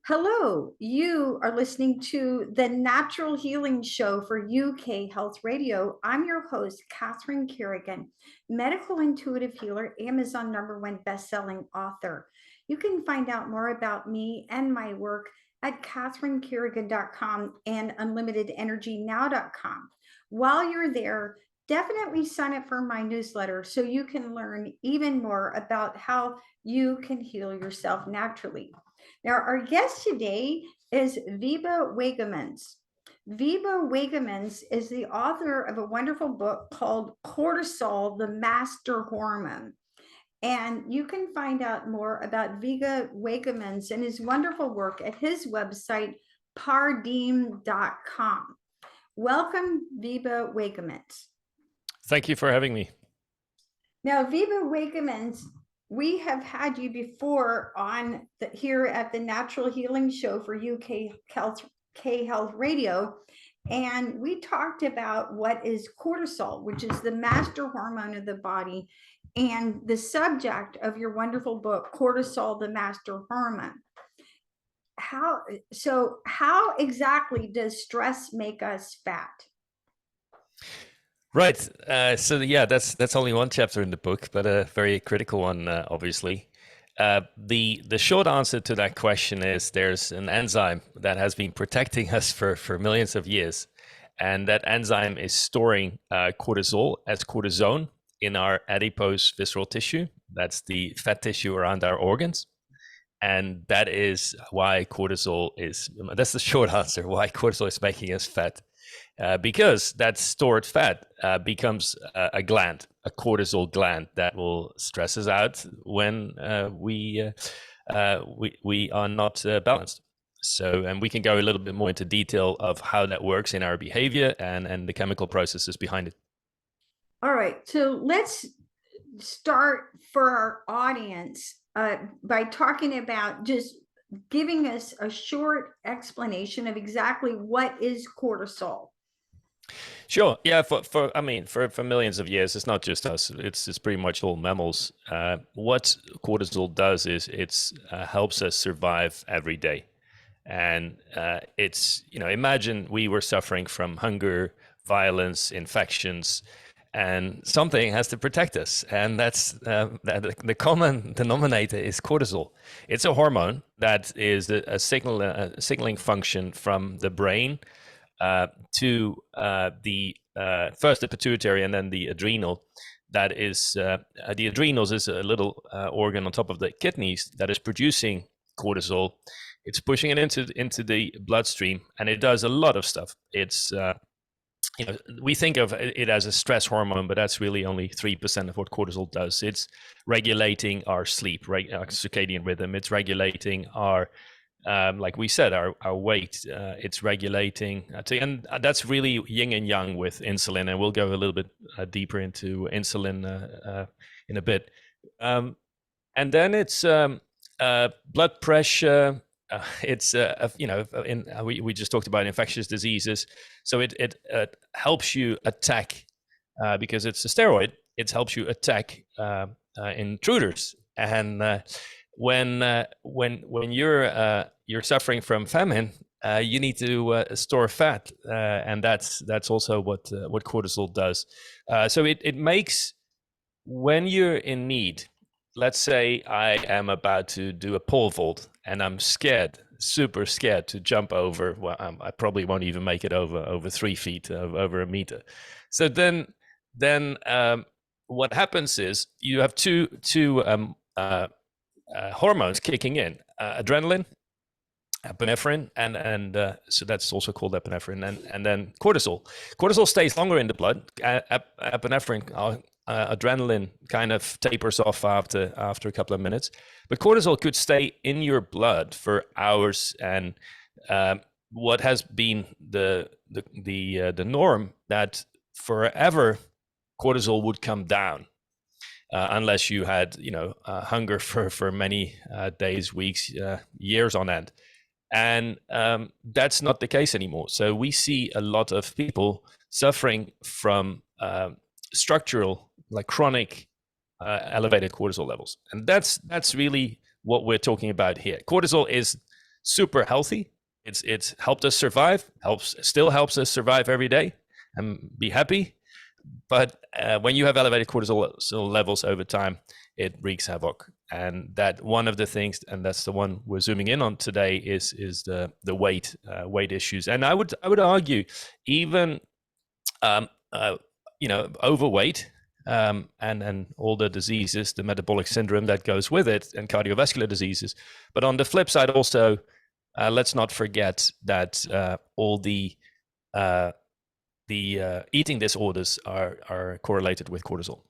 Hello, you are listening to the Natural Healing Show for UK Health Radio. I'm your host, Catherine Carrigan, medical intuitive healer, Amazon #1 best-selling author. You can find out more about me and my work at catherinecarrigan.com and unlimitedenergynow.com. While you're there, definitely sign up for my newsletter so you can learn even more about how you can heal yourself naturally. Now, our guest today is Wibe Wagemans. Wibe Wagemans is the author of a wonderful book called Cortisol, the Master Hormone. And you can find out more about Wibe Wagemans and his wonderful work at his website, pardeem.com. Welcome, Wibe Wagemans. Thank you for having me. Now, Wibe Wagemans, we have had you before on here at the Natural Healing Show for UK Health Radio, and we talked about what is cortisol, which is the master hormone of the body, and the subject of your wonderful book, Cortisol, the Master Hormone. How exactly does stress make us fat? Right. So yeah, that's only one chapter in the book, but a very critical one, obviously. The short answer to that question is there's an enzyme that has been protecting us for millions of years, and that enzyme is storing cortisol as cortisone in our adipose visceral tissue. That's the fat tissue around our organs. And that is why that's the short answer, why cortisol is making us fat. Because that stored fat becomes a gland, a cortisol gland that will stress us out when we are not balanced. So, and we can go a little bit more into detail of how that works in our behavior and the chemical processes behind it. All right, so let's start for our audience by talking about just giving us a short explanation of exactly what is cortisol. Sure. Yeah. For millions of years, it's not just us. It's pretty much all mammals. What cortisol does is it helps us survive every day, and imagine we were suffering from hunger, violence, infections, and something has to protect us, and that's the common denominator is cortisol. It's a hormone that is a signaling function from the brain to first the pituitary and then the adrenal. That is the adrenals is a little organ on top of the kidneys that is producing cortisol. It's pushing it into the bloodstream, and it does a lot of stuff. It's we think of it as a stress hormone, but that's really only 3% of what cortisol does. It's regulating our sleep, our circadian rhythm. It's regulating our like we said, our weight. It's regulating, and that's really yin and yang with insulin. And we'll go a little bit deeper into insulin in a bit. And then it's blood pressure. We just talked about infectious diseases. So it helps you attack because it's a steroid. It helps you attack intruders. And when you're suffering from famine, you need to store fat, and that's also what cortisol does. So it makes, when you're in need. Let's say I am about to do a pole vault, and I'm scared, super scared to jump over. Well, I probably won't even make it over 3 feet, over a meter. So then what happens is you have two hormones kicking in, adrenaline, epinephrine, and so that's also called epinephrine, and then cortisol. Cortisol stays longer in the blood. Epinephrine, adrenaline kind of tapers off after a couple of minutes, but cortisol could stay in your blood for hours. And what has been the norm that forever cortisol would come down. Unless you had, hunger for many days, weeks, years on end. And that's not the case anymore. So we see a lot of people suffering from structural, like chronic elevated cortisol levels. And that's really what we're talking about here. Cortisol is super healthy. It's helped us survive, still helps us survive every day and be happy. But when you have elevated cortisol levels over time, it wreaks havoc. And that one of the things, and that's the one we're zooming in on today, is the weight issues. And I would argue even overweight and all the diseases, the metabolic syndrome that goes with it, and cardiovascular diseases. But on the flip side, also, let's not forget that all the eating disorders are correlated with cortisol.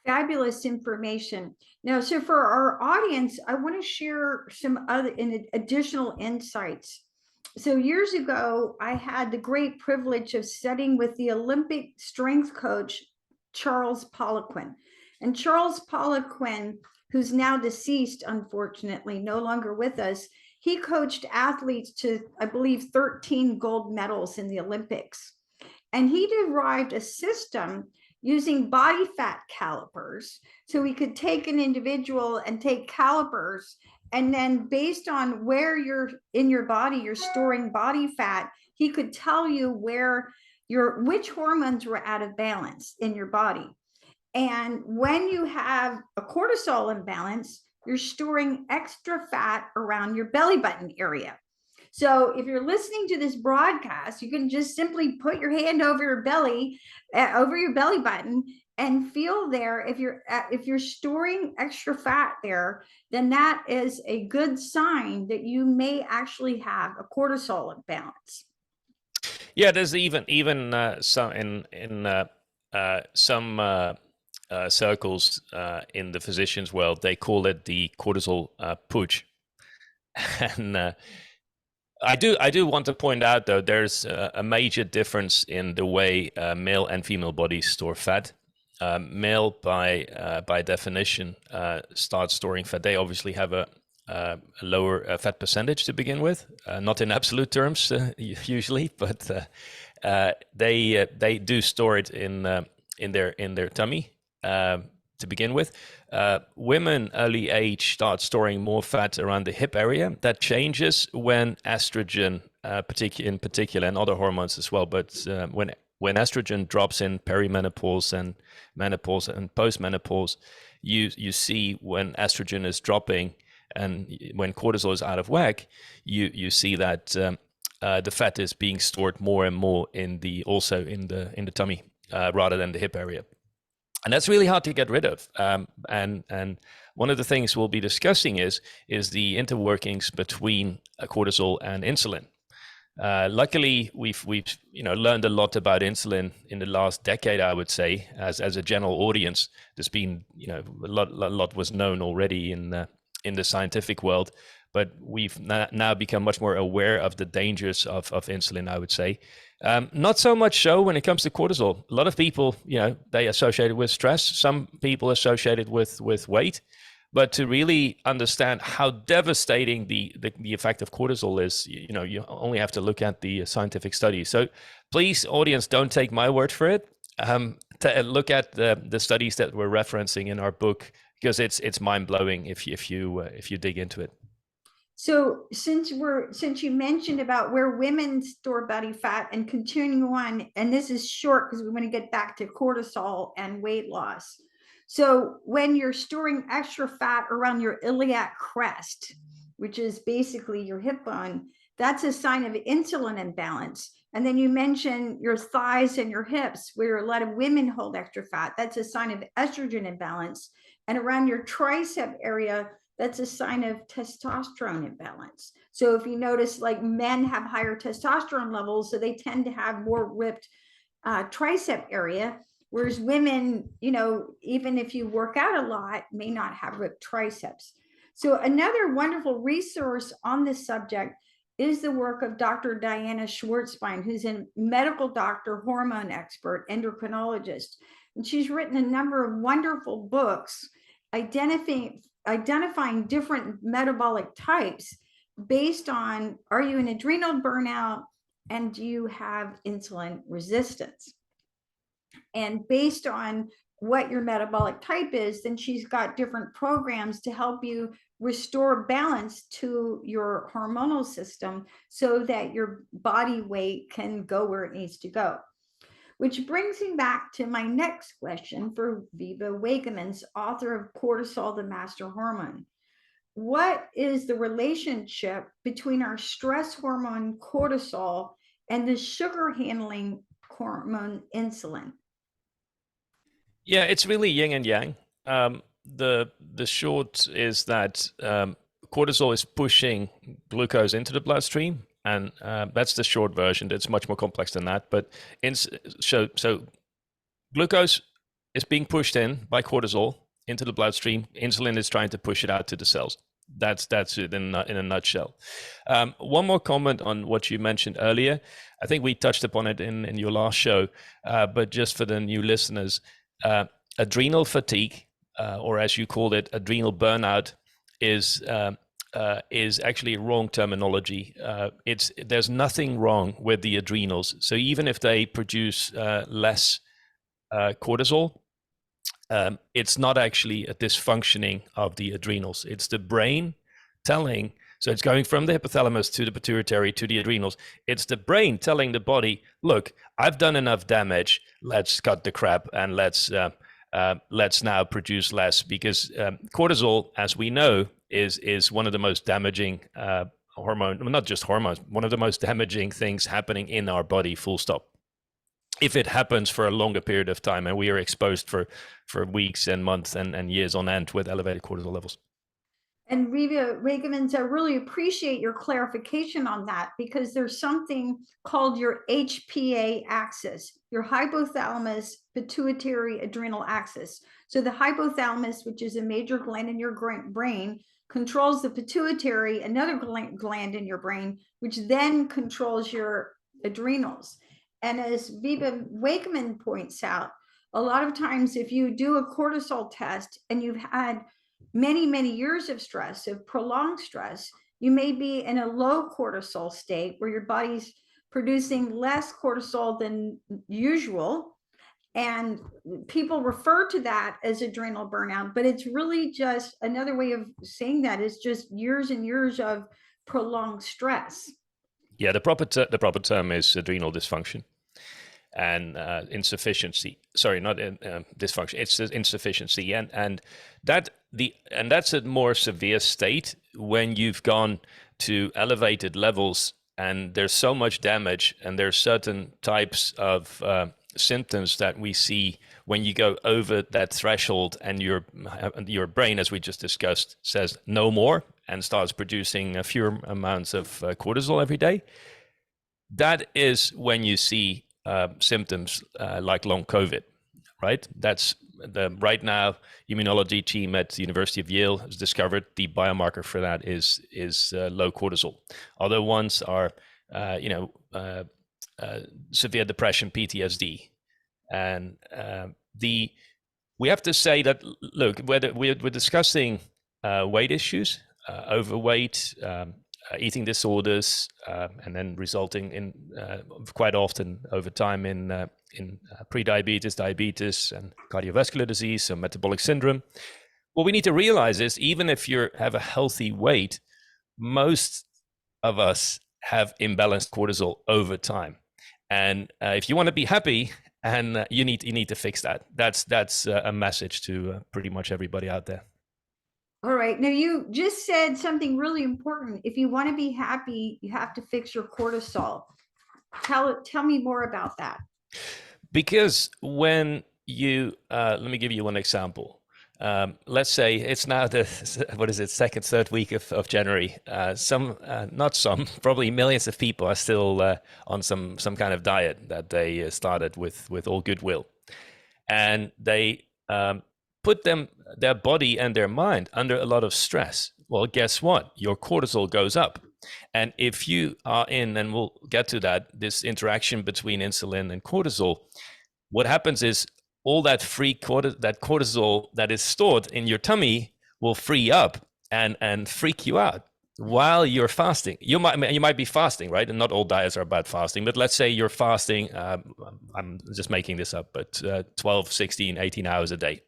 Fabulous information. Now, so for our audience, I want to share some other additional insights. So years ago, I had the great privilege of studying with the Olympic strength coach, Charles Poliquin. And Charles Poliquin, who's now deceased, unfortunately, no longer with us, he coached athletes to, I believe, 13 gold medals in the Olympics. And he derived a system using body fat calipers. So we could take an individual and take calipers, and then based on where you're in your body, you're storing body fat, he could tell you which hormones were out of balance in your body. And when you have a cortisol imbalance, you're storing extra fat around your belly button area. So if you're listening to this broadcast, you can just simply put your hand over your belly button, and feel there. If you're storing extra fat there, then that is a good sign that you may actually have a cortisol imbalance. Yeah, there's even some in some circles in the physicians world, they call it the cortisol pooch. And I do want to point out, though, there's a major difference in the way male and female bodies store fat. Male, by definition, starts storing fat. They obviously have a lower fat percentage to begin with, not in absolute terms usually, but they do store it in their tummy to begin with. Women early age start storing more fat around the hip area. That changes when estrogen, in particular, and other hormones as well. But when estrogen drops in perimenopause and menopause and postmenopause, you see when estrogen is dropping and when cortisol is out of whack, you see that the fat is being stored more and more in the tummy rather than the hip area. And that's really hard to get rid of. And one of the things we'll be discussing is the interworkings between cortisol and insulin. Luckily, we've learned a lot about insulin in the last decade, I would say, as a general audience. There's been a lot was known already in the scientific world, but we've now become much more aware of the dangers of insulin, I would say. Not so much so when it comes to cortisol. A lot of people, they associate it with stress. Some people associate it with weight. But to really understand how devastating the effect of cortisol is, you only have to look at the scientific studies. So please, audience, don't take my word for it. Look at the studies that we're referencing in our book, because it's mind-blowing if you dig into it. So since you mentioned about where women store body fat, and continuing on, and this is short because we want to get back to cortisol and weight loss. So when you're storing extra fat around your iliac crest, which is basically your hip bone, that's a sign of insulin imbalance. And then you mentioned your thighs and your hips, where a lot of women hold extra fat. That's a sign of estrogen imbalance. And around your tricep area, that's a sign of testosterone imbalance. So if you notice, like, men have higher testosterone levels, so they tend to have more ripped tricep area, whereas women, even if you work out a lot, may not have ripped triceps. So another wonderful resource on this subject is the work of Dr. Diana Schwartzbein, who's a medical doctor, hormone expert, endocrinologist. And she's written a number of wonderful books identifying different metabolic types based on, are you in adrenal burnout and do you have insulin resistance? And based on what your metabolic type is, then she's got different programs to help you restore balance to your hormonal system so that your body weight can go where it needs to go. Which brings me back to my next question for Wibe Wagemans, author of Cortisol, the Master Hormone. What is the relationship between our stress hormone cortisol and the sugar handling hormone insulin? Yeah, it's really yin and yang. The short is that cortisol is pushing glucose into the bloodstream, and that's the short version. It's much more complex than that. But so glucose is being pushed in by cortisol into the bloodstream. Insulin is trying to push it out to the cells. That's it in a nutshell. One more comment on what you mentioned earlier. I think we touched upon it in your last show, but just for the new listeners, adrenal fatigue, or as you called it, adrenal burnout, is actually wrong terminology. There's nothing wrong with the adrenals. So even if they produce less cortisol, it's not actually a dysfunctioning of the adrenals. It's the brain telling, so it's going from the hypothalamus to the pituitary to the adrenals. It's the brain telling the body, look, I've done enough damage. Let's cut the crap and let's now produce less, because cortisol, as we know, is one of the most damaging hormone, well, not just hormones, one of the most damaging things happening in our body, full stop. If it happens for a longer period of time and we are exposed for weeks and months and years on end with elevated cortisol levels. And Wibe Wagemans, I really appreciate your clarification on that, because there's something called your HPA axis, your hypothalamus pituitary adrenal axis. So the hypothalamus, which is a major gland in your brain, controls the pituitary, another gland in your brain, which then controls your adrenals. And as Wibe Wagemans points out, a lot of times if you do a cortisol test and you've had many, many years of stress, of prolonged stress, you may be in a low cortisol state where your body's producing less cortisol than usual. And people refer to that as adrenal burnout, but it's really just another way of saying that is just years and years of prolonged stress. Yeah, the proper term is adrenal dysfunction and insufficiency. Sorry, not dysfunction. It's insufficiency, and that's a more severe state when you've gone to elevated levels and there's so much damage, and there's certain types of symptoms that we see when you go over that threshold, and your brain, as we just discussed, says no more and starts producing fewer amounts of cortisol every day. That is when you see symptoms like long COVID, right? That's right now, immunology team at the University of Yale has discovered the biomarker for that is low cortisol. Other ones are, severe depression, PTSD, and we have to say that, look, whether we're discussing weight issues, overweight, eating disorders, and then resulting in quite often over time in pre-diabetes, diabetes, and cardiovascular disease, so metabolic syndrome. What we need to realize is, even if you have a healthy weight, most of us have imbalanced cortisol over time. And if you want to be happy, and you need to fix that. That's a message to pretty much everybody out there. All right. Now, you just said something really important. If you want to be happy, you have to fix your cortisol. Tell me more about that. Because when you, let me give you one example. Let's say it's now second, third week of January. Probably millions of people are still on some kind of diet that they started with all goodwill. And they put their body and their mind under a lot of stress. Well, guess what? Your cortisol goes up. And if you are in, and we'll get to that, this interaction between insulin and cortisol, what happens is all that cortisol that is stored in your tummy will free up and freak you out. while you're fasting. You might be fasting, right? And not all diets are about fasting, but let's say you're fasting, I'm just making this up, but 12, 16, 18 hours a day.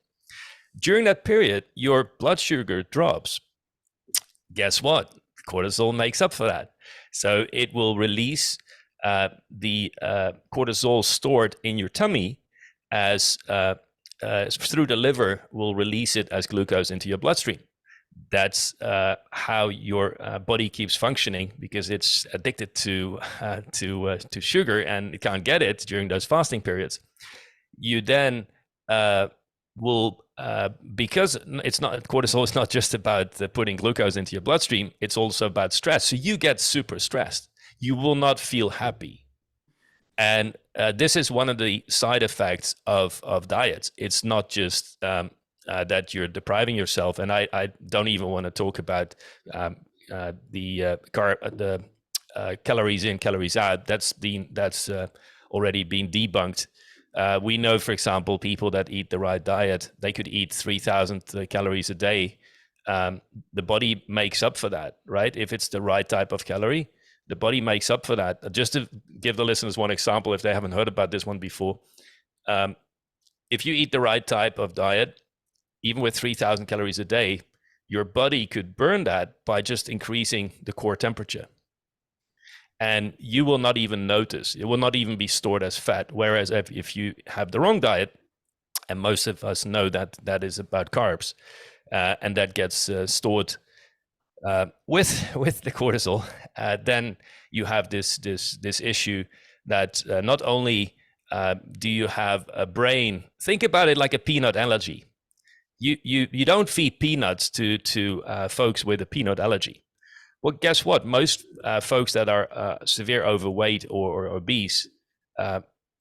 During that period, your blood sugar drops. Guess what? Cortisol makes up for that. So it will release the cortisol stored in your tummy as through the liver, will release it as glucose into your bloodstream. That's how your body keeps functioning, because it's addicted to sugar and it can't get it during those fasting periods. You then will because it's not, cortisol is not just about putting glucose into your bloodstream, it's also about stress. So you get super stressed. You will not feel happy. And this is one of the side effects of diets. It's not just that you're depriving yourself. And I don't even want to talk about the calories in, calories out. That's already been debunked. We know, for example, people that eat the right diet, they could eat 3,000 calories a day. The body makes up for that, right? If it's the right type of calorie, the body makes up for that. Just to give the listeners one example, if they haven't heard about this one before, if you eat the right type of diet, even with 3,000 calories a day, your body could burn that by just increasing the core temperature. And you will not even notice. It will not even be stored as fat. Whereas if you have the wrong diet, and most of us know that that is about carbs, and that gets stored with the cortisol, then you have this issue that not only do you have a brain, think about it like a peanut allergy. You don't feed peanuts to folks with a peanut allergy. Well, guess what? Most folks that are severe overweight or obese,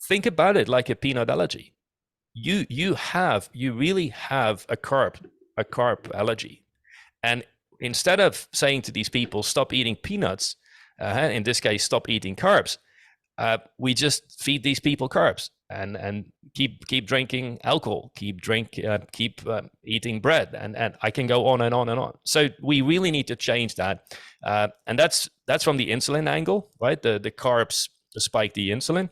think about it like a peanut allergy. You really have a carb allergy. And instead of saying to these people, stop eating peanuts, in this case, stop eating carbs, we just feed these people carbs and keep drinking alcohol, keep eating bread, and I can go on and on and on. So we really need to change that, and that's from the insulin angle, right? The carbs spike the insulin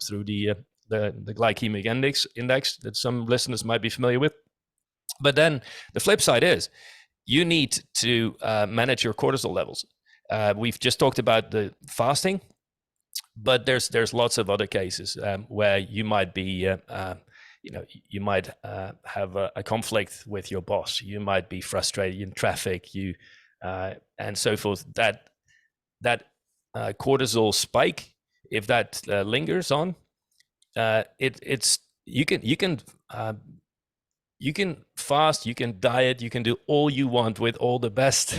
through the glycemic index that some listeners might be familiar with. But then the flip side is you need to manage your cortisol levels. We've just talked about the fasting, but there's lots of other cases where you might be, you might have a conflict with your boss. You might be frustrated in traffic, and so forth. That cortisol spike, if that lingers on, it's you can fast, you can diet, you can do all you want with all the best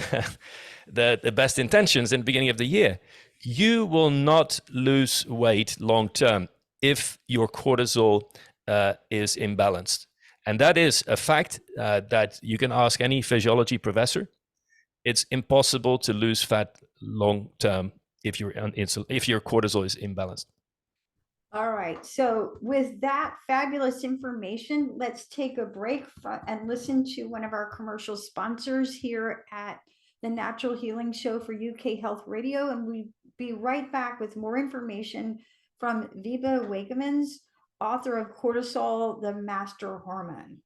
the best intentions in the beginning of the year. You will not lose weight long term if your cortisol is imbalanced. And that is a fact that you can ask any physiology professor. It's impossible to lose fat long term if you're on insulin, if your cortisol is imbalanced. All right. So with that fabulous information, let's take a break and listen to one of our commercial sponsors here at the Natural Healing Show for UK Health Radio. And we'll be right back with more information from Wibe Wagemans, author of Cortisol, the Master Hormone.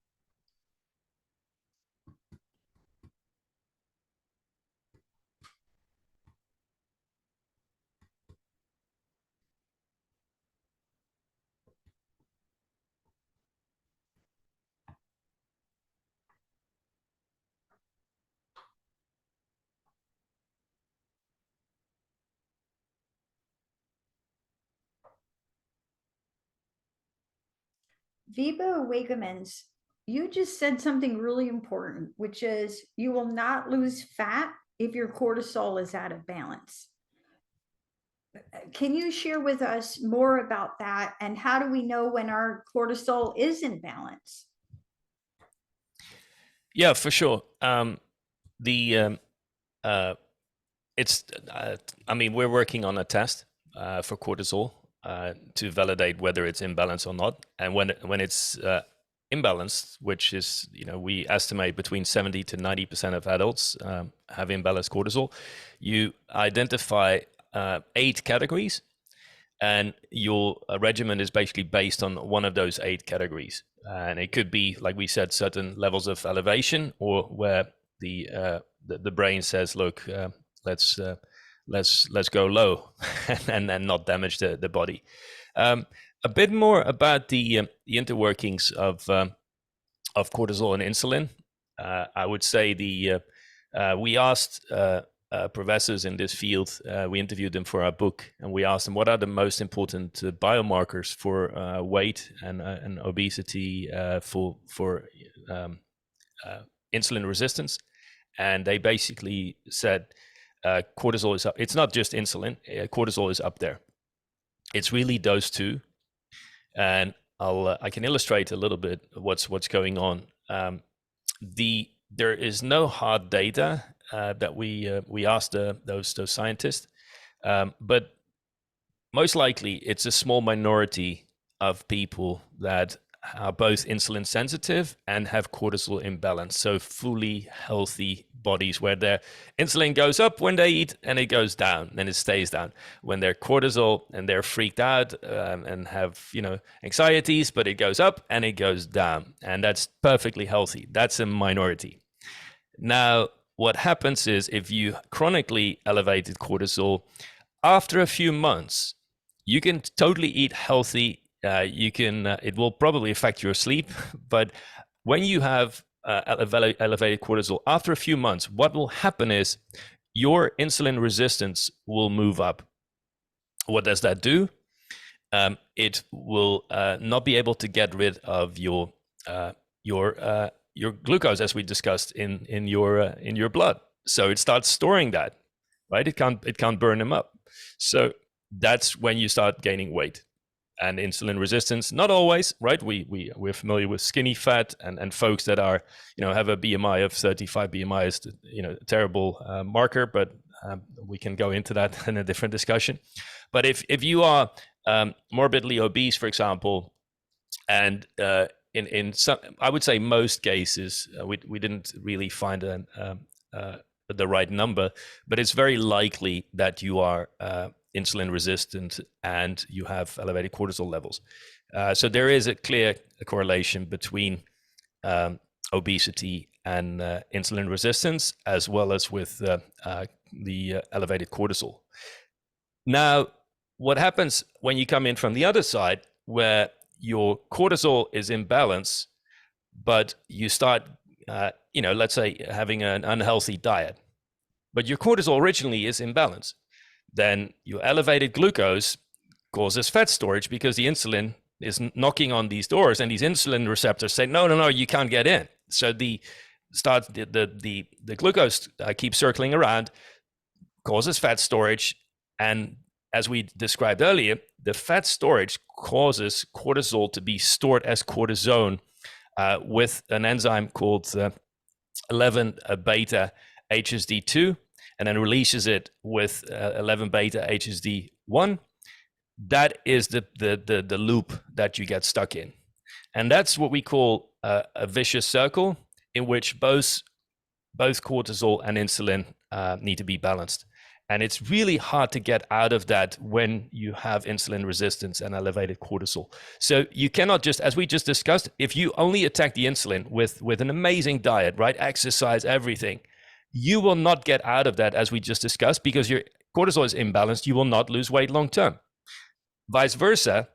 Wibe Wagemans, you just said something really important, which is you will not lose fat if your cortisol is out of balance. Can you share with us more about that, and how do we know when our cortisol is in balance? Yeah, for sure. I mean, we're working on a test for cortisol to validate whether it's in balance or not. And when it's imbalanced, which is, we estimate between 70 to 90% of adults have imbalanced cortisol, you identify 8 categories, and your regimen is basically based on one of those 8 categories. And it could be, like we said, certain levels of elevation, or where the brain says, look, let's go low and not damage the body. A bit more about the interworkings of cortisol and insulin. I would say we asked professors in this field, we interviewed them for our book, and we asked them what are the most important biomarkers for weight and obesity, for insulin resistance. And they basically said cortisol is up. It's not just insulin, cortisol is up there. It's really those two. And I can illustrate a little bit what's going on. There is no hard data that we asked those scientists, but most likely it's a small minority of people that are both insulin sensitive and have cortisol imbalance. So fully healthy bodies where their insulin goes up when they eat and it goes down and it stays down. When they're cortisol and they're freaked out and have anxieties, but it goes up and it goes down, and that's perfectly healthy. That's a minority. Now, what happens is if you chronically elevated cortisol, after a few months, you can totally eat healthy. It will probably affect your sleep, but when you have elevated cortisol, after a few months, what will happen is your insulin resistance will move up. What does that do? It will not be able to get rid of your glucose, as we discussed in your blood. So it starts storing that, right? It can't burn them up. So that's when you start gaining weight. And insulin resistance, not always, right? We're familiar with skinny fat and folks that are, have a BMI of 35. BMI is, a terrible marker, but we can go into that in a different discussion. But if you are morbidly obese, for example, and in some, I would say most cases, we didn't really find the right number, but it's very likely that you are insulin resistant and you have elevated cortisol levels. So there is a clear correlation between obesity and insulin resistance, as well as with the elevated cortisol. Now, what happens when you come in from the other side, where your cortisol is in balance, but you start, let's say having an unhealthy diet, but your cortisol originally is in balance, then your elevated glucose causes fat storage because the insulin is knocking on these doors, and these insulin receptors say, no, you can't get in. So the glucose keeps circling around, causes fat storage, and as we described earlier, the fat storage causes cortisol to be stored as cortisone with an enzyme called 11-beta HSD2, and then releases it with 11-beta HSD1. That is the loop that you get stuck in. And that's what we call a vicious circle, in which both cortisol and insulin need to be balanced. And it's really hard to get out of that when you have insulin resistance and elevated cortisol. So you cannot just, as we just discussed, if you only attack the insulin with an amazing diet, right, exercise, everything, you will not get out of that, as we just discussed, because your cortisol is imbalanced. You will not lose weight long term. Vice versa,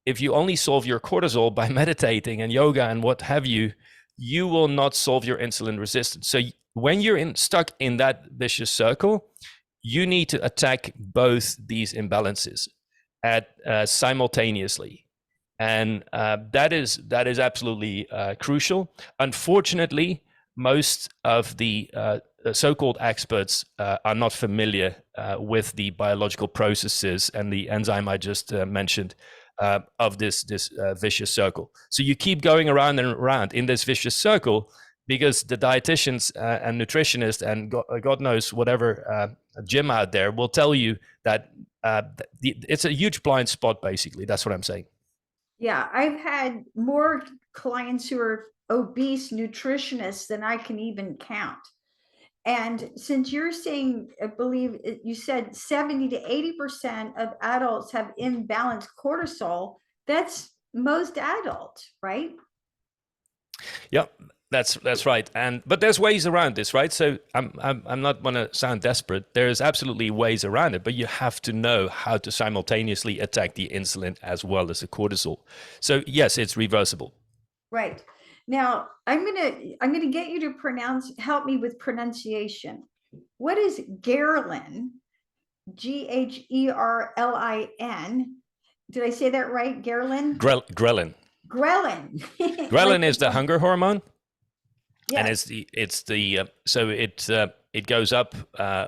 if you only solve your cortisol by meditating and yoga and what have you, you will not solve your insulin resistance. So when you're stuck in that vicious circle, you need to attack both these imbalances simultaneously. And that is absolutely crucial. Unfortunately, most of the so-called experts are not familiar with the biological processes and the enzyme I just mentioned of this vicious circle. So you keep going around and around in this vicious circle because the dietitians and nutritionists and God knows whatever gym out there will tell you that it's a huge blind spot, basically. That's what I'm saying. Yeah, I've had more clients who are obese nutritionists than I can even count. And since you're saying, I believe you said 70 to 80% of adults have imbalanced cortisol, that's most adults, right? Yep, that's right. And but there's ways around this, right? So I'm not want to sound desperate. There's absolutely ways around it, but you have to know how to simultaneously attack the insulin as well as the cortisol. So yes, it's reversible. Right. Now, I'm gonna get you to help me with pronunciation. What is gherlin? Gherlin. Did I say that right? Ghrelin? Ghrelin. Ghrelin. Like Ghrelin is the hunger hormone, and yes. so it goes up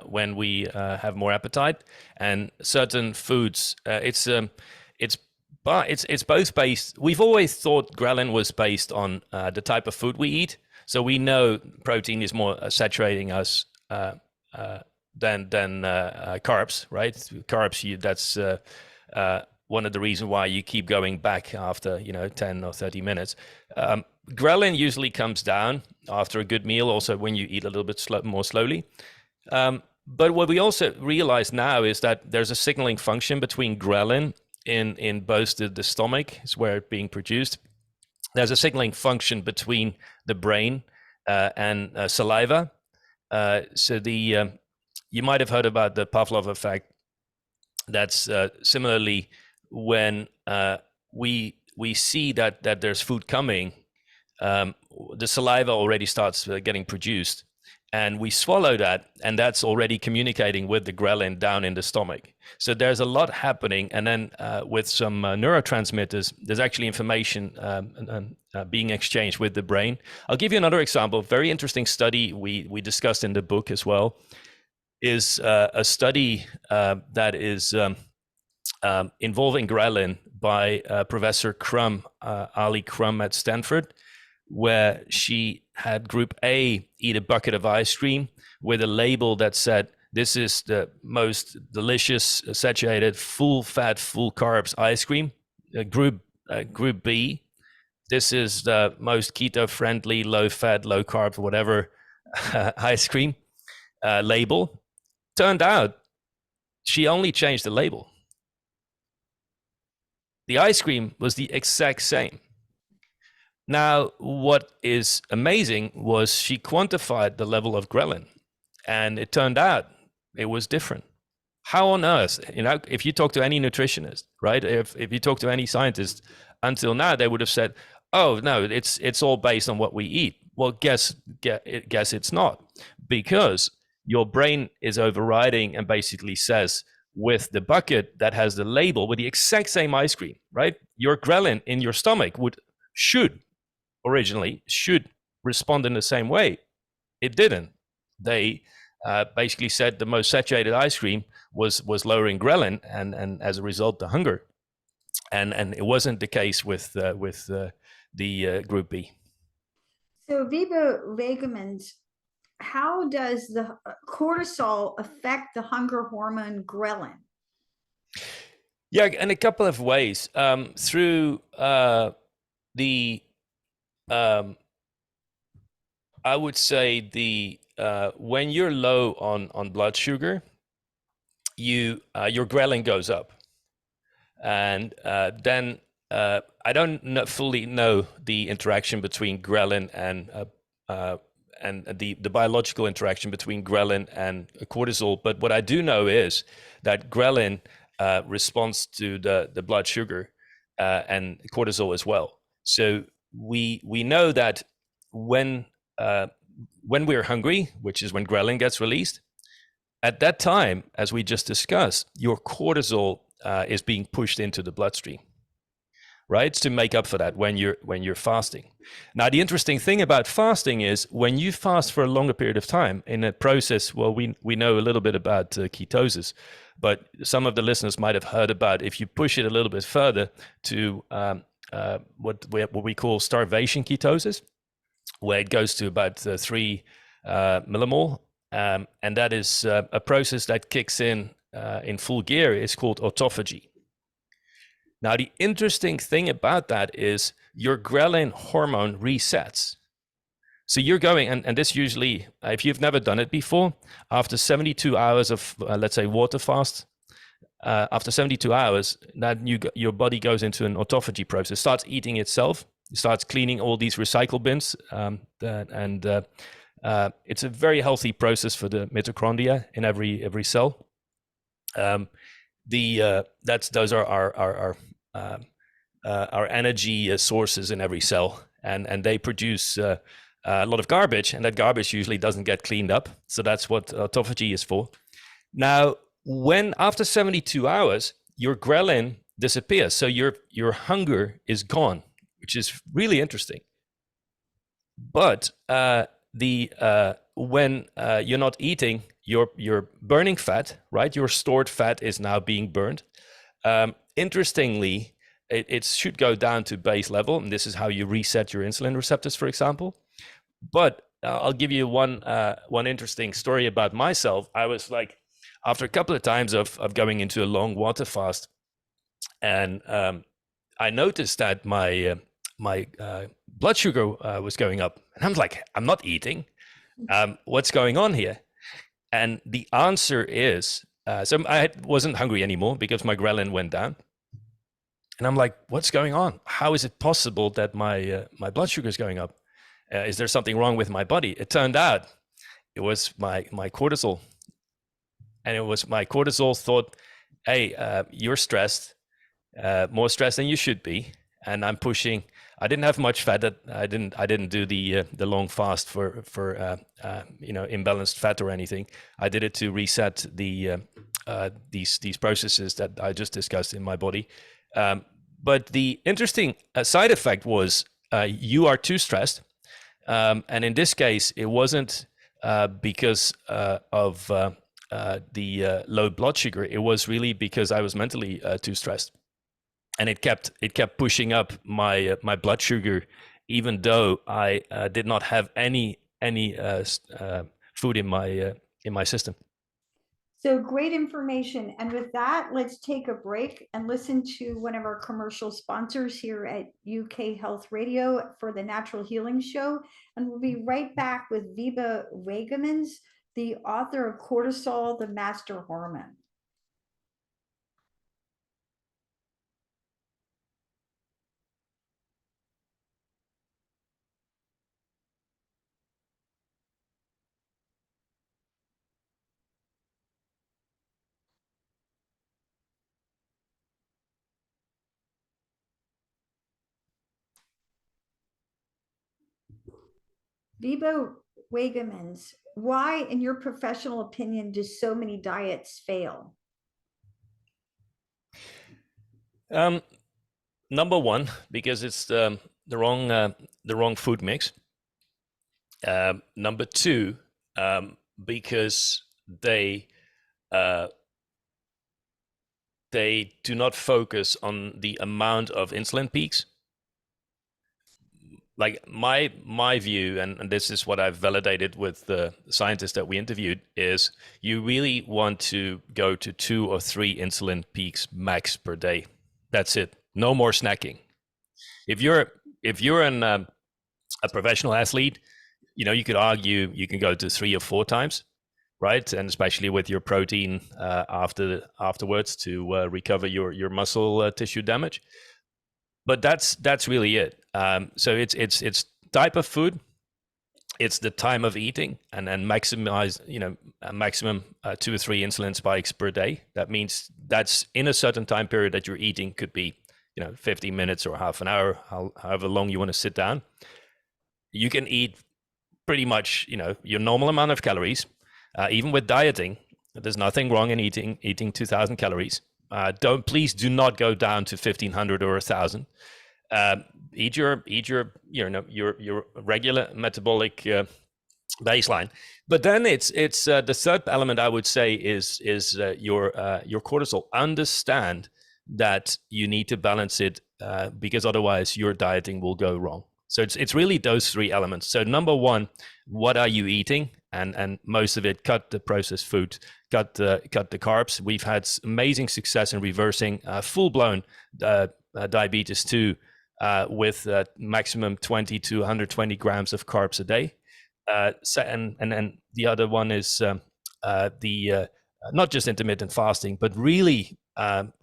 when we have more appetite, and certain foods. It's but it's both based. We've always thought ghrelin was based on the type of food we eat. So we know protein is more saturating us than carbs, right? Carbs, that's one of the reasons why you keep going back after 10 or 30 minutes. Ghrelin usually comes down after a good meal, also when you eat a little bit more slowly. But what we also realize now is that there's a signaling function between ghrelin in both the stomach, is where it's being produced. There's a signaling function between the brain and saliva. So you might have heard about the Pavlov effect. That's similarly when we see that there's food coming, the saliva already starts getting produced, and we swallow that, and that's already communicating with the ghrelin down in the stomach. So there's a lot happening, and then with some neurotransmitters, there's actually information being exchanged with the brain. I'll give you another example. Very interesting study we discussed in the book as well is a study that is involving ghrelin by Professor Crum, Ali Crum at Stanford, where she had group A eat a bucket of ice cream with a label that said, "This is the most delicious, saturated, full fat, full carbs ice cream." Group B, "This is the most keto friendly, low fat, low carb, whatever ice cream," label. Turned out she only changed the label. The ice cream was the exact same. Now, what is amazing was she quantified the level of ghrelin, and it turned out it was different. How on earth, if you talk to any nutritionist, right? If you talk to any scientist, until now they would have said, "Oh no, it's all based on what we eat." Well, guess it's not, because your brain is overriding and basically says, with the bucket that has the label with the exact same ice cream, right? Your ghrelin in your stomach should respond in the same way. It didn't. They basically said the most saturated ice cream was lowering ghrelin, and as a result, the hunger. And it wasn't the case with the group B. So Wibe Wagemans, how does the cortisol affect the hunger hormone ghrelin? Yeah, in a couple of ways. Through the I would say when you're low on blood sugar, your ghrelin goes up, and then I don't fully know the interaction between ghrelin and the biological interaction between ghrelin and cortisol. But what I do know is that ghrelin responds to the blood sugar and cortisol as well. So we know that when we're hungry, which is when ghrelin gets released, at that time, as we just discussed, your cortisol is being pushed into the bloodstream, right, to make up for that when you're fasting. Now, the interesting thing about fasting is when you fast for a longer period of time in a process, well, we know a little bit about ketosis, but some of the listeners might have heard about, if you push it a little bit further to what we call starvation ketosis, where it goes to about 3 millimole, and that is a process that kicks in full gear. It's called autophagy. Now, the interesting thing about that is your ghrelin hormone resets. So you're going, and this usually, if you've never done it before, after 72 hours of, let's say, water fast, after 72 hours, your body goes into an autophagy process, starts eating itself, starts cleaning all these recycle bins, it's a very healthy process for the mitochondria in every cell. Those are our energy sources in every cell, and they produce a lot of garbage, and that garbage usually doesn't get cleaned up. So that's what autophagy is for. Now, when after 72 hours, your ghrelin disappears, so your hunger is gone, which is really interesting. But when you're not eating, you're burning fat, right? Your stored fat is now being burned. Interestingly, it should go down to base level, and this is how you reset your insulin receptors, for example. But I'll give you one interesting story about myself. I was like, after a couple of times of going into a long water fast, and I noticed that my blood sugar was going up, and I'm like, I'm not eating. What's going on here? And the answer is, so I wasn't hungry anymore because my ghrelin went down. And I'm like, what's going on? How is it possible that my blood sugar is going up? Is there something wrong with my body? It turned out it was my cortisol. And it was my cortisol thought, hey, you're stressed, more stressed than you should be. And I'm pushing. I didn't have much fat. I didn't do the long fast for imbalanced fat or anything. I did it to reset these processes that I just discussed in my body. But the interesting side effect was you are too stressed, and in this case, it wasn't because of the low blood sugar. It was really because I was mentally too stressed. And it kept pushing up my blood sugar, even though I did not have any food in my system. So great information. And with that, let's take a break and listen to one of our commercial sponsors here at UK Health Radio for the Natural Healing Show. And we'll be right back with Wibe Wagemans, the author of Cortisol, the Master Hormone. Wibe Wagemans, why, in your professional opinion, do so many diets fail? Number one, because it's the wrong food mix. Number two, because they do not focus on the amount of insulin peaks. Like my view, and this is what I've validated with the scientists that we interviewed, is you really want to go to 2 or 3 insulin peaks max per day. That's it. No more snacking. If you're a professional athlete, you could argue you can go to 3 or 4 times, right? And especially with your protein afterwards to recover your muscle tissue damage. But that's really it. So it's type of food, it's the time of eating, and then maximize, a maximum 2 or 3 insulin spikes per day. That means that's in a certain time period that you're eating. Could be 15 minutes or half an hour, however long you want to sit down. You can eat pretty much your normal amount of calories. Even with dieting, there's nothing wrong in eating 2,000 calories. Please do not go down to 1,500 or 1,000. Eat your regular metabolic baseline. But then it's the third element I would say is your cortisol. Understand that you need to balance it because otherwise your dieting will go wrong. So it's really those three elements. So number one, what are you eating? And most of it, cut the processed food, cut the carbs. We've had amazing success in reversing full-blown diabetes 2 with maximum 20 to 120 grams of carbs a day. And then the other one is not just intermittent fasting, but really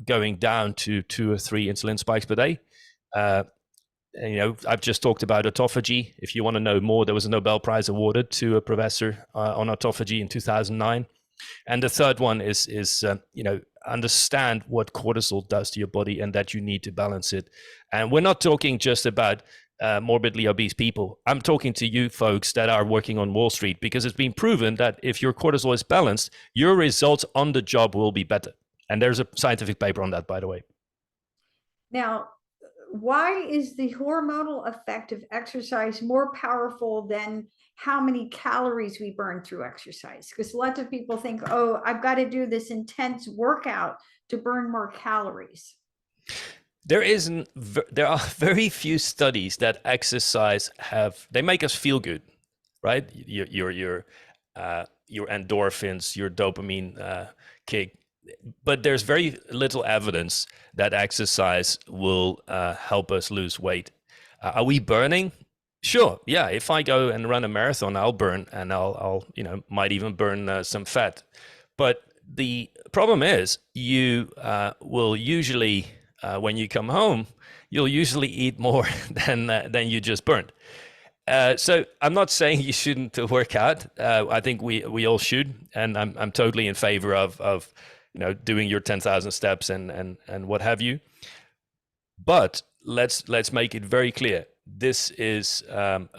going down to 2 or 3 insulin spikes per day. I've just talked about autophagy. If you want to know more, there was a Nobel Prize awarded to a professor on autophagy in 2009. And the third one is understand what cortisol does to your body and that you need to balance it. And we're not talking just about morbidly obese people. I'm talking to you folks that are working on Wall Street, because it's been proven that if your cortisol is balanced, your results on the job will be better. And there's a scientific paper on that, by the way. Now, why is the hormonal effect of exercise more powerful than how many calories we burn through exercise? Because lots of people think, oh, I've got to do this intense workout to burn more calories. There are very few studies that exercise they make us feel good, right? Your endorphins, your dopamine kick. But there's very little evidence that exercise will help us lose weight. Are we burning? Sure. Yeah. If I go and run a marathon, I'll burn, and I'll might even burn some fat. But the problem is, you will usually, when you come home, you'll usually eat more than you just burned. So I'm not saying you shouldn't work out. I think we all should, and I'm totally in favor of doing your 10,000 steps and what have you. But let's make it very clear. This is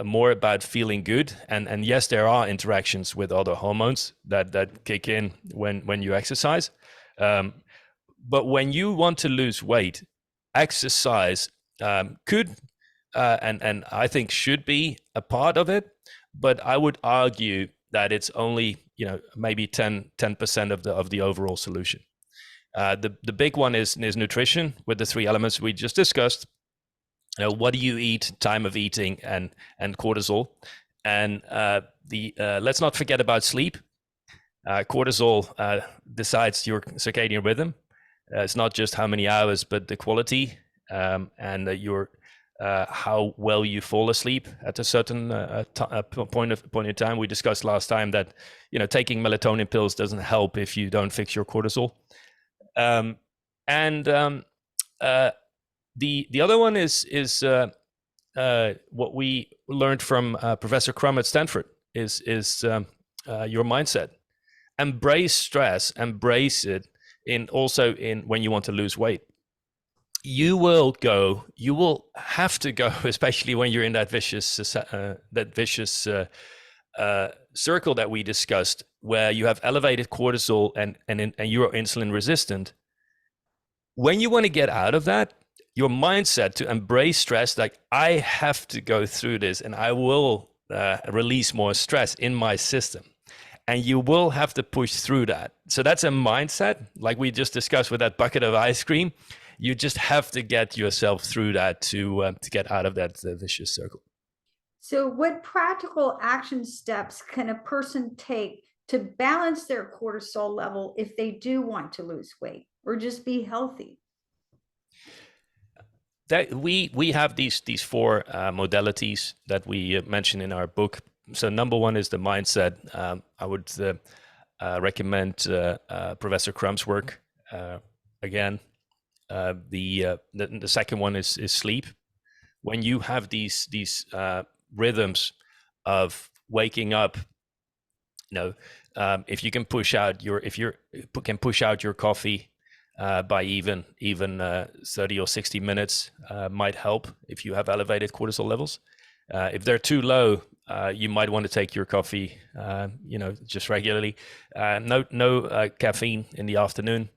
more about feeling good. And yes, there are interactions with other hormones that kick in when you exercise. But when you want to lose weight, exercise could and I think should be a part of it. But I would argue that it's only maybe 10% of the overall solution. The big one is nutrition, with the 3 elements we just discussed. What do you eat, time of eating, and cortisol. And let's not forget about sleep. Cortisol decides your circadian rhythm. It's not just how many hours, but the quality, and your how well you fall asleep at a certain point in time. We discussed last time that taking melatonin pills doesn't help if you don't fix your cortisol. The other one is what we learned from Professor Crum at Stanford is your mindset. Embrace stress, embrace it in when you want to lose weight. You will have to go, especially when you're in that vicious circle that we discussed, where you have elevated cortisol and you're insulin resistant. When you want to get out of that, your mindset to embrace stress, like, I have to go through this and I will release more stress in my system. And you will have to push through that. So that's a mindset, like we just discussed with that bucket of ice cream. You just have to get yourself through that to get out of that vicious circle. So what practical action steps can a person take to balance their cortisol level if they do want to lose weight or just be healthy? That we have these 4 modalities that we mention in our book. So number 1 is the mindset. I would recommend Professor Crum's work again. The second one is sleep. When you have these rhythms of waking up, if you can push out your coffee by even 30 or 60 minutes, might help if you have elevated cortisol levels. If they're too low, you might want to take your coffee, just regularly. No caffeine in the afternoon.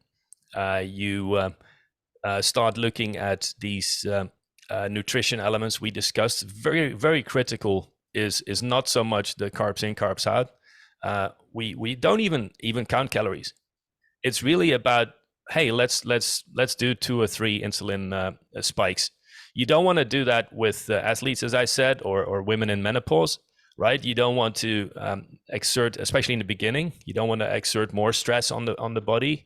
You start looking at these nutrition elements we discussed. Very, very critical is not so much the carbs in, carbs out. We don't even count calories. It's really about, hey, let's do 2 or 3 insulin spikes. You don't want to do that with athletes, as I said, or women in menopause, right? You don't want to exert, especially in the beginning, you don't want to exert more stress on the body.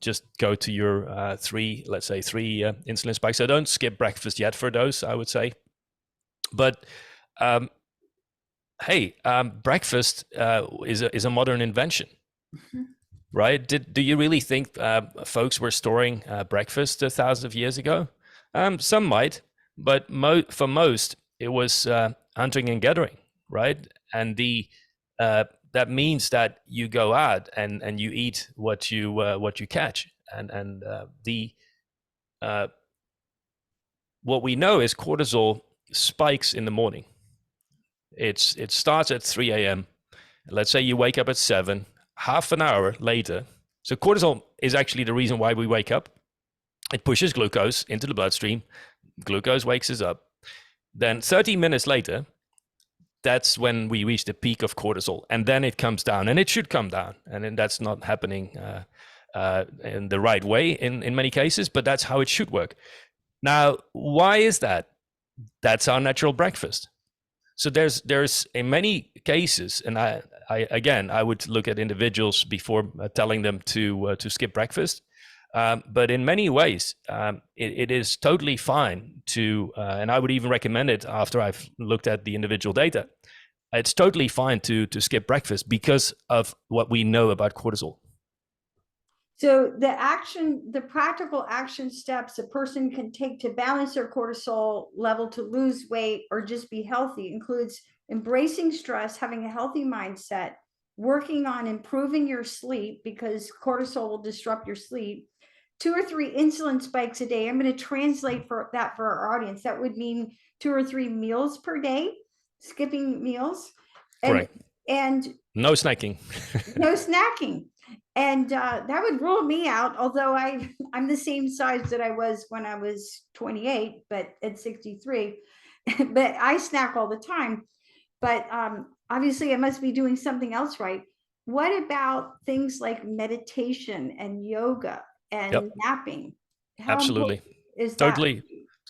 Just go to your three insulin spikes. So don't skip breakfast yet for those, I would say. But breakfast is a modern invention. Mm-hmm. Right? Do you really think folks were storing breakfast thousands of years ago? Some might, but for most, it was hunting and gathering, right? And that means that you go out and you eat what you catch, and what we know is cortisol spikes in the morning. It starts at 3 a.m. Let's say you wake up at 7. Half an hour later, so cortisol is actually the reason why we wake up. It pushes glucose into the bloodstream. Glucose wakes us up. Then 30 minutes later, that's when we reach the peak of cortisol. And then it comes down, and it should come down. And then that's not happening in the right way in many cases, but that's how it should work. Now, why is that? That's our natural breakfast. So there's in many cases, and I would look at individuals before telling them to skip breakfast. But in many ways, it is totally fine to, and I would even recommend it after I've looked at the individual data. It's totally fine to skip breakfast because of what we know about cortisol. So the practical action steps a person can take to balance their cortisol level to lose weight or just be healthy includes embracing stress, having a healthy mindset, working on improving your sleep because cortisol will disrupt your sleep, 2 or 3 insulin spikes a day. I'm going to translate for our audience. That would mean 2 or 3 meals per day, skipping meals. Correct. And no snacking. No snacking. And that would rule me out, although I'm the same size that I was when I was 28, but at 63. But I snack all the time. But obviously I must be doing something else right. What about things like meditation and yoga and napping? How Absolutely. Is totally that?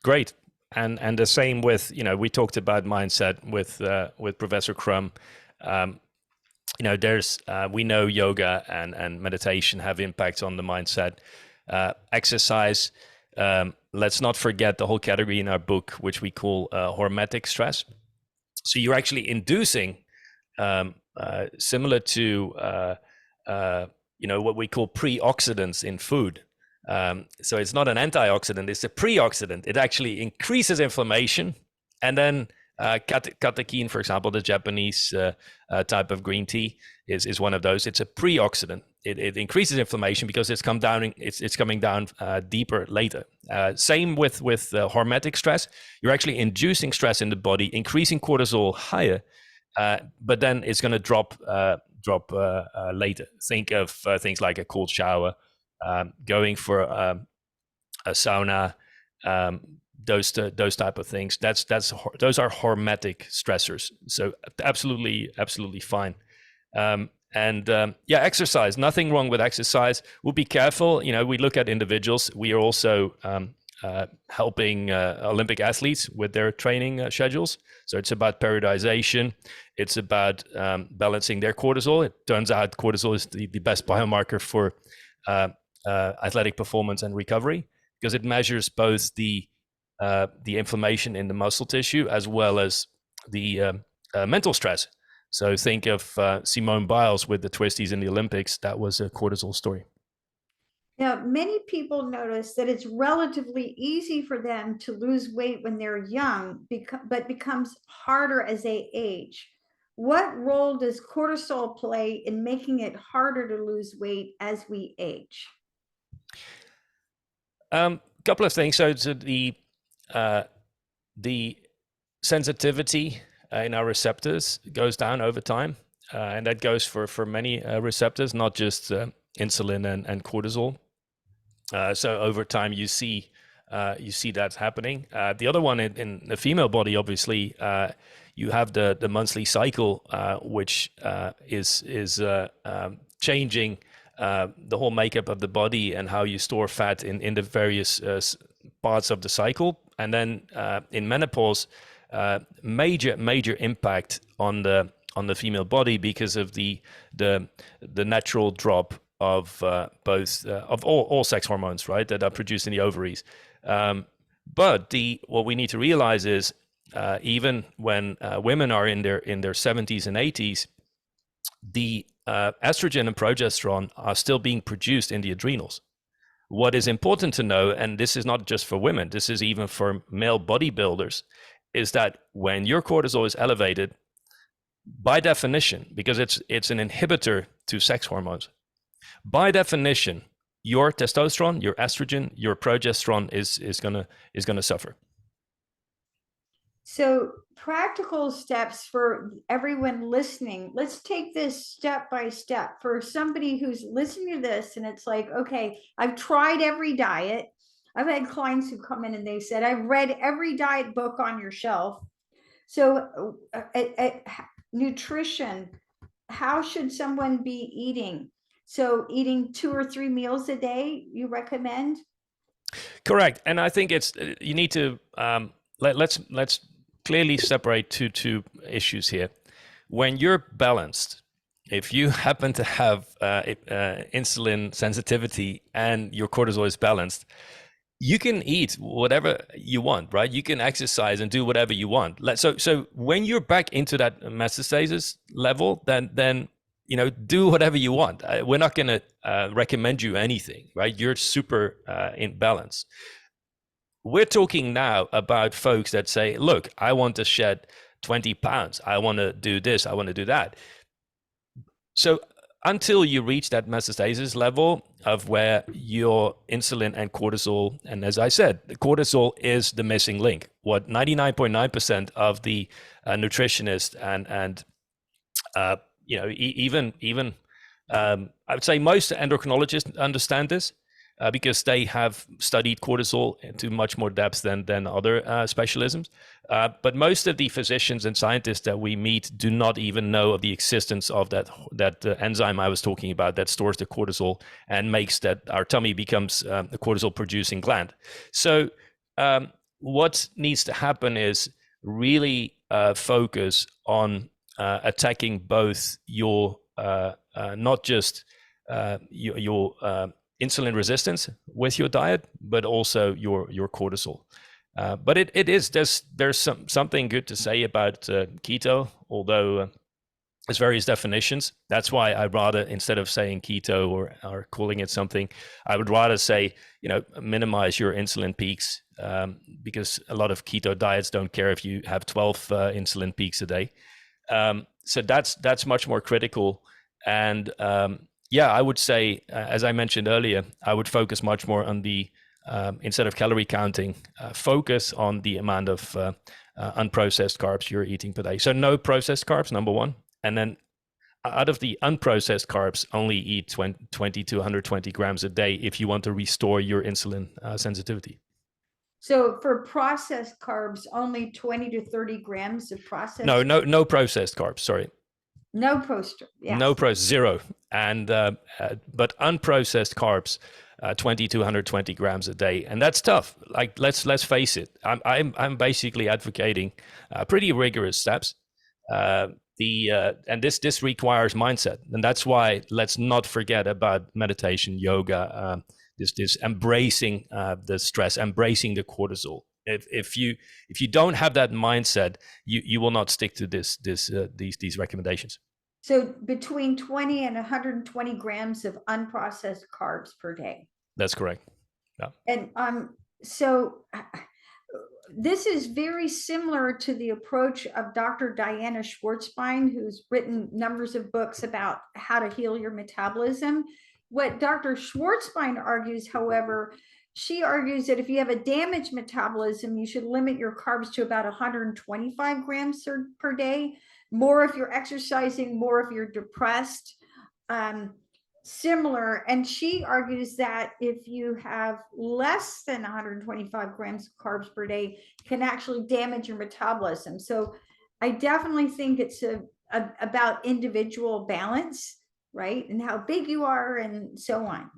Great. And the same with, we talked about mindset with Professor Crum. There's we know yoga and meditation have impact on the mindset. Exercise. Let's not forget the whole category in our book, which we call hormetic stress. So you're actually inducing, similar to what we call pre-oxidants in food. So it's not an antioxidant; it's a pre-oxidant. It actually increases inflammation, and then catechin, for example, the Japanese type of green tea is one of those. It's a pre-oxidant. It increases inflammation because it's coming down deeper later. Same with hormetic stress. You're actually inducing stress in the body, increasing cortisol higher, but then it's going to drop later. Think of things like a cold shower, going for a sauna. Those type of things. Those are hormetic stressors. So absolutely fine. Exercise. Nothing wrong with exercise. We'll be careful. We look at individuals. We are also helping Olympic athletes with their training schedules. So it's about periodization. It's about balancing their cortisol. It turns out cortisol is the best biomarker for athletic performance and recovery because it measures both the inflammation in the muscle tissue as well as the mental stress. So think of Simone Biles with the twisties in the Olympics. That was a cortisol story. Now, many people notice that it's relatively easy for them to lose weight when they're young, but becomes harder as they age. What role does cortisol play in making it harder to lose weight as we age? Couple of things. So the sensitivity in our receptors goes down over time, and that goes for many receptors, not just insulin and cortisol. So over time, you see that happening. The other one in the female body, obviously, you have the monthly cycle, which is changing the whole makeup of the body and how you store fat in the various parts of the cycle. And then in menopause, major impact on the female body because of the natural drop of both of all sex hormones, right, that are produced in the ovaries. But what we need to realize is even when women are in their 70s and 80s, the estrogen and progesterone are still being produced in the adrenals. What is important to know, and this is not just for women, this is even for male bodybuilders, is that when your cortisol is elevated, by definition, because it's an inhibitor to sex hormones, by definition, your testosterone, your estrogen, your progesterone is gonna suffer. So practical steps for everyone listening. Let's take this step by step for somebody who's listening to this. And it's like, okay, I've tried every diet. I've had clients who come in and they said, I've read every diet book on your shelf. So nutrition, how should someone be eating? So eating 2 or 3 meals a day, you recommend? Correct. And I think it's, you need to, let's clearly separate two issues here. When you're balanced, if you happen to have insulin sensitivity and your cortisol is balanced, you can eat whatever you want, right? You can exercise and do whatever you want. So when you're back into that metastasis level, then do whatever you want. We're not going to recommend you anything, right? You're super in balance. We're talking now about folks that say, look, I want to shed 20 pounds. I want to do this. I want to do that. So until you reach that metastasis level of where your insulin and cortisol, and as I said, the cortisol is the missing link. What 99.9% of the nutritionists and even I would say most endocrinologists understand this because they have studied cortisol into much more depth than other specialisms. But most of the physicians and scientists that we meet do not even know of the existence of that enzyme I was talking about that stores the cortisol and makes that our tummy becomes a cortisol producing gland. So what needs to happen is really focus on attacking both your not just your insulin resistance with your diet, but also your cortisol. But there's something good to say about keto, although there's various definitions. That's why I'd rather, instead of saying keto or calling it something, I would rather say, minimize your insulin peaks, because a lot of keto diets don't care if you have 12 insulin peaks a day. So that's much more critical. And I would say, as I mentioned earlier, I would focus much more on the, instead of calorie counting, focus on the amount of unprocessed carbs you're eating per day. So no processed carbs, number one. And then out of the unprocessed carbs, only eat 20 to 120 grams a day if you want to restore your insulin sensitivity. So for processed carbs, only 20 to 30 grams of processed? No processed carbs, sorry. No processed, yes. No processed, zero. And but unprocessed carbs, 20 to 120 grams a day, and that's tough. Like let's face it. I'm basically advocating pretty rigorous steps. And this requires mindset, and that's why let's not forget about meditation, yoga, this embracing the stress, embracing the cortisol. If you don't have that mindset, you will not stick to these recommendations. So between 20 and 120 grams of unprocessed carbs per day. That's correct. Yeah. And so this is very similar to the approach of Dr. Diana Schwartzbein, who's written numbers of books about how to heal your metabolism. What Dr. Schwartzbein argues, however, she argues that if you have a damaged metabolism, you should limit your carbs to about 125 grams per day. More if you're exercising, more if you're depressed. Similar, and she argues that if you have less than 125 grams of carbs per day, it can actually damage your metabolism. So I definitely think it's about individual balance, right? And how big you are and so on.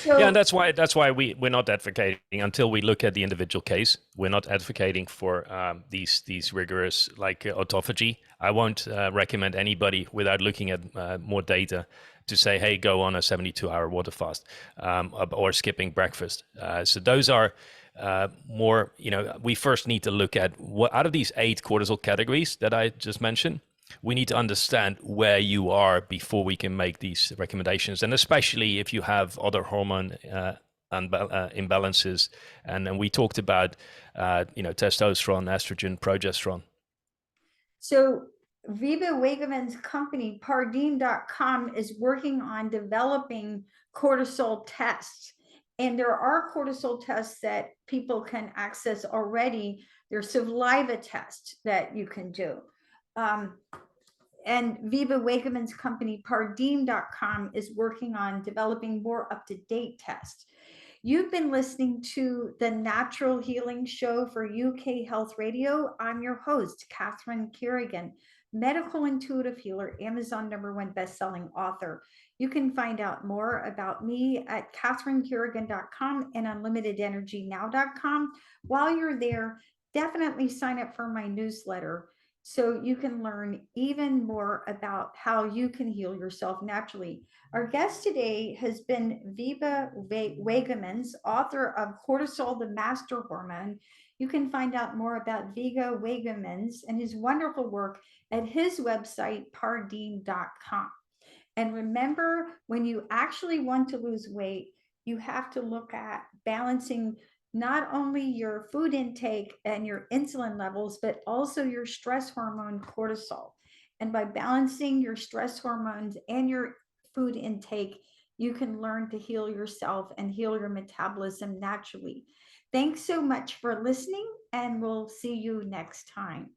Yeah, and So that's why we're not advocating until we look at the individual case. We're not advocating for these rigorous like autophagy. I won't recommend anybody without looking at more data to say, hey, go on a 72-hour water fast or skipping breakfast. So those are more, we first need to look at what out of these 8 cortisol categories that I just mentioned, we need to understand where you are before we can make these recommendations. And especially if you have other hormone imbalances. And then we talked about, testosterone, estrogen, progesterone. So Wibe Wagemans' company, Pardine.com, is working on developing cortisol tests. And there are cortisol tests that people can access already. There's saliva tests that you can do. And Wibe Wagemans' company, Pardine.com, is working on developing more up-to-date tests. You've been listening to the Natural Healing Show for UK Health Radio. I'm your host, Catherine Carrigan, medical intuitive healer, Amazon #1 bestselling author. You can find out more about me at catherinecarrigan.com and unlimitedenergynow.com. While you're there, definitely sign up for my newsletter so you can learn even more about how you can heal yourself naturally. Our guest today has been Wibe Wagemans, author of Cortisol, the Master Hormone. You can find out more about Wibe Wagemans and his wonderful work at his website, pardine.com. And remember, when you actually want to lose weight, you have to look at balancing not only your food intake and your insulin levels, but also your stress hormone cortisol. And by balancing your stress hormones and your food intake, you can learn to heal yourself and heal your metabolism naturally. Thanks so much for listening, and we'll see you next time.